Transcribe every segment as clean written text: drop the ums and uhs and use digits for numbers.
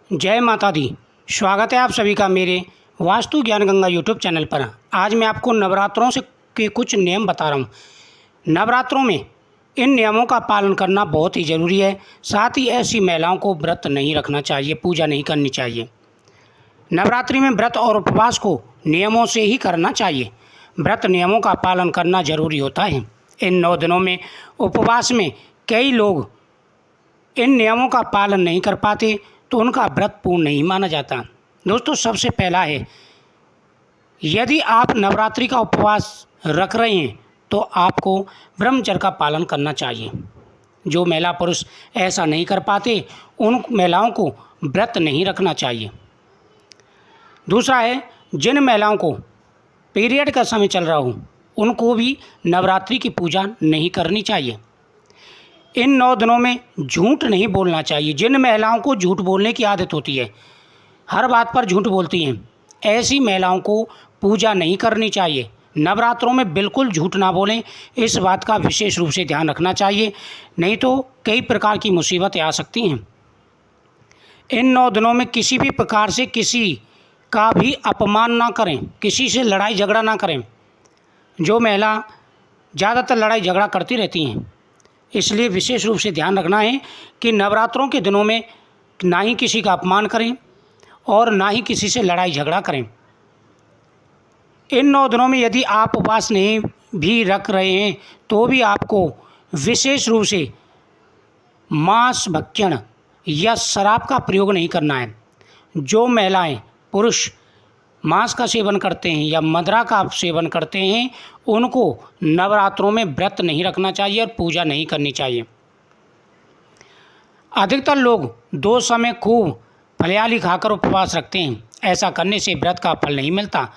जय माता दी। स्वागत है आप सभी का मेरे वास्तु ज्ञान गंगा यूट्यूब चैनल पर। आज मैं आपको नवरात्रों से के कुछ नियम बता रहा हूँ। नवरात्रों में इन नियमों का पालन करना बहुत ही ज़रूरी है। साथ ही ऐसी महिलाओं को व्रत नहीं रखना चाहिए, पूजा नहीं करनी चाहिए। नवरात्रि में व्रत और उपवास को नियमों से ही करना चाहिए। व्रत नियमों का पालन करना जरूरी होता है। इन 9 दिनों में उपवास में कई लोग इन नियमों का पालन नहीं कर पाते तो उनका व्रत पूर्ण नहीं माना जाता। दोस्तों, सबसे पहला है, यदि आप नवरात्रि का उपवास रख रहे हैं तो आपको ब्रह्मचर्य का पालन करना चाहिए। जो महिला पुरुष ऐसा नहीं कर पाते उन महिलाओं को व्रत नहीं रखना चाहिए। दूसरा है, जिन महिलाओं को पीरियड का समय चल रहा हो उनको भी नवरात्रि की पूजा नहीं करनी चाहिए। इन 9 दिनों में झूठ नहीं बोलना चाहिए। जिन महिलाओं को झूठ बोलने की आदत होती है, हर बात पर झूठ बोलती हैं, ऐसी महिलाओं को पूजा नहीं करनी चाहिए। नवरात्रों में बिल्कुल झूठ ना बोलें, इस बात का विशेष रूप से ध्यान रखना चाहिए, नहीं तो कई प्रकार की मुसीबतें आ सकती हैं। इन 9 दिनों में किसी भी प्रकार से किसी का भी अपमान ना करें, किसी से लड़ाई झगड़ा ना करें। जो महिला ज़्यादातर लड़ाई झगड़ा करती रहती हैं, इसलिए विशेष रूप से ध्यान रखना है कि नवरात्रों के दिनों में ना ही किसी का अपमान करें और ना ही किसी से लड़ाई झगड़ा करें। इन 9 दिनों में यदि आप उपवास नहीं भी रख रहे हैं तो भी आपको विशेष रूप से मांस भक्षण या शराब का प्रयोग नहीं करना है। जो महिलाएं पुरुष मांस का सेवन करते हैं या मदिरा का सेवन करते हैं उनको नवरात्रों में व्रत नहीं रखना चाहिए और पूजा नहीं करनी चाहिए। अधिकतर लोग 2 समय खूब फलियाली खाकर उपवास रखते हैं। ऐसा करने से व्रत का फल नहीं मिलता।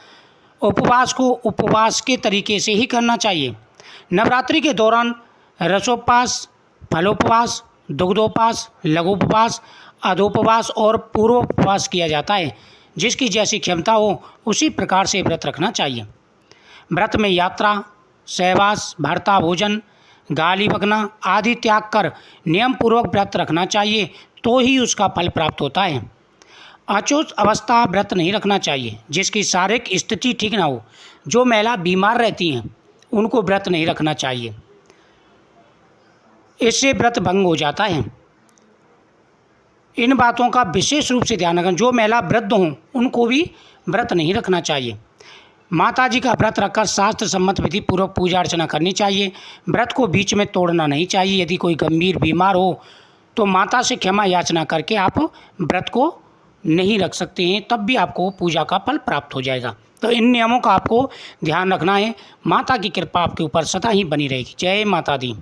उपवास को उपवास के तरीके से ही करना चाहिए। नवरात्रि के दौरान रसोपवास, फलोपवास, दुग्धोपवास, लघुपवास, अधोपवास और पूर्वोपवास किया जाता है। जिसकी जैसी क्षमता हो उसी प्रकार से व्रत रखना चाहिए। व्रत में यात्रा, सहवास, भरता भोजन, गाली बकना आदि त्याग कर नियम पूर्वक व्रत रखना चाहिए, तो ही उसका फल प्राप्त होता है। अचोट अवस्था व्रत नहीं रखना चाहिए। जिसकी शारीरिक स्थिति ठीक ना हो, जो महिला बीमार रहती हैं उनको व्रत नहीं रखना चाहिए, इससे व्रत भंग हो जाता है। इन बातों का विशेष रूप से ध्यान रखें। जो महिला वृद्ध हों उनको भी व्रत नहीं रखना चाहिए। माता जी का व्रत रखकर शास्त्र सम्मत विधि पूर्वक पूजा अर्चना करनी चाहिए। व्रत को बीच में तोड़ना नहीं चाहिए। यदि कोई गंभीर बीमार हो तो माता से क्षमा याचना करके आप व्रत को नहीं रख सकते हैं, तब भी आपको पूजा का फल प्राप्त हो जाएगा। तो इन नियमों का आपको ध्यान रखना है। माता की कृपा आपके ऊपर सदा ही बनी रहेगी। जय माता दी।